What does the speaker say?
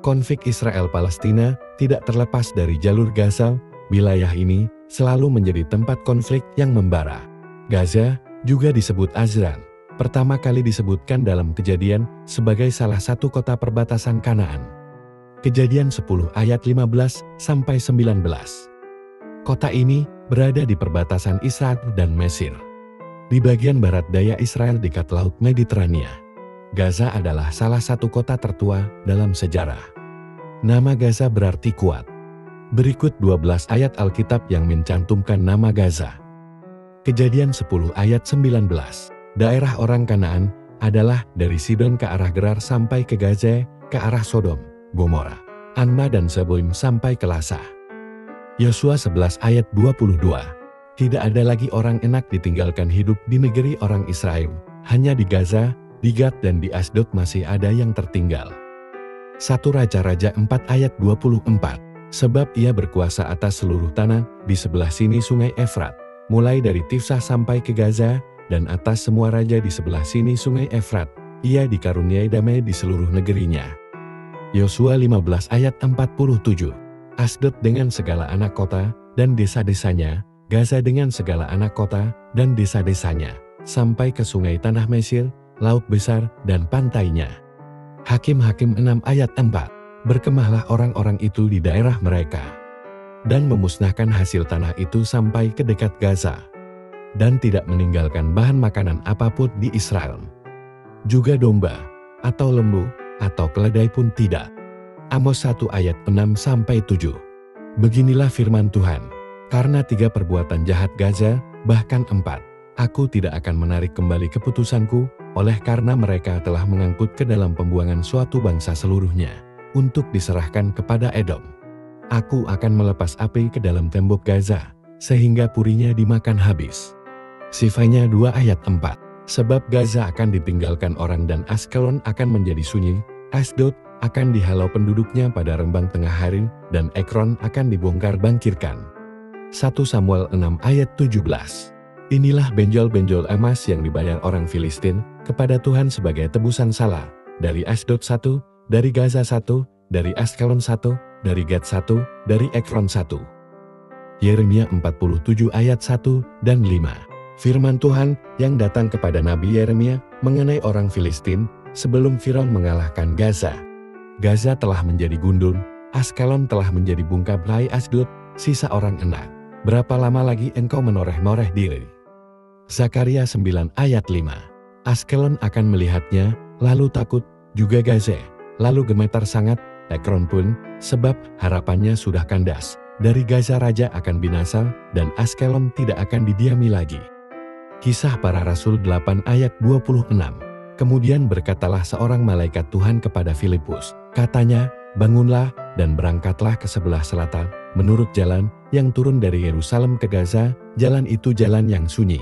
Konflik Israel-Palestina tidak terlepas dari jalur Gaza. Wilayah ini selalu menjadi tempat konflik yang membara. Gaza juga disebut Azran. Pertama kali disebutkan dalam Kejadian sebagai salah satu kota perbatasan Kanaan. Kejadian 10 ayat 15-19. Kota ini berada di perbatasan Israel dan Mesir. Di bagian barat daya Israel dekat Laut Mediterania. Gaza adalah salah satu kota tertua dalam sejarah. Nama Gaza berarti kuat. Berikut 12 ayat Alkitab yang mencantumkan nama Gaza. Kejadian 10 ayat 19. Daerah orang Kanaan adalah dari Sidon ke arah Gerar sampai ke Gaza, ke arah Sodom, Gomora, Adma dan Seboim sampai ke Lasa. Yosua 11 ayat 22. Tidak ada lagi orang enak ditinggalkan hidup di negeri orang Israel. Hanya di Gaza, di Gad dan di Asdod masih ada yang tertinggal. 1 Raja-Raja 4 ayat 24. Sebab ia berkuasa atas seluruh tanah di sebelah sini sungai Efrat, mulai dari Tifsah sampai ke Gaza, dan atas semua raja di sebelah sini sungai Efrat, ia dikaruniai damai di seluruh negerinya. Yosua 15 ayat 47. Asdod dengan segala anak kota dan desa-desanya, Gaza dengan segala anak kota dan desa-desanya, sampai ke sungai tanah Mesir, laut besar dan pantainya. Hakim-Hakim 6 ayat 4. Berkemahlah orang-orang itu di daerah mereka, dan memusnahkan hasil tanah itu sampai ke dekat Gaza, dan tidak meninggalkan bahan makanan apapun di Israel. Juga domba, atau lembu, atau keledai pun tidak. Amos 1 ayat 6-7. Beginilah firman Tuhan, karena 3 perbuatan jahat Gaza, bahkan 4, aku tidak akan menarik kembali keputusanku, oleh karena mereka telah mengangkut ke dalam pembuangan suatu bangsa seluruhnya, untuk diserahkan kepada Edom. Aku akan melepas api ke dalam tembok Gaza, sehingga purinya dimakan habis. Sifanya 2 ayat 4. Sebab Gaza akan ditinggalkan orang dan Askelon akan menjadi sunyi, Asdod akan dihalau penduduknya pada rembang tengah hari, dan Ekron akan dibongkar bangkirkan. 1 Samuel 6 ayat 17. Inilah benjol-benjol emas yang dibayar orang Filistin kepada Tuhan sebagai tebusan salah, dari Asdod 1, dari Gaza 1, dari Askelon 1, dari Gad 1, dari Ekron 1. Yeremia 47 ayat 1 dan 5. Firman Tuhan yang datang kepada Nabi Yeremia mengenai orang Filistin sebelum Firaun mengalahkan Gaza. Gaza telah menjadi gundul, Askelon telah menjadi bungkablai Asdod, sisa orang enak. Berapa lama lagi engkau menoreh-noreh diri? Zakaria 9 ayat 5. Askelon akan melihatnya, lalu takut, juga Gaza, lalu gemetar sangat, Ekron pun, sebab harapannya sudah kandas. Dari Gaza raja akan binasa, dan Askelon tidak akan didiami lagi. Kisah Para Rasul 8 ayat 26. Kemudian berkatalah seorang malaikat Tuhan kepada Filipus, katanya, bangunlah dan berangkatlah ke sebelah selatan, menurut jalan yang turun dari Yerusalem ke Gaza, jalan itu jalan yang sunyi.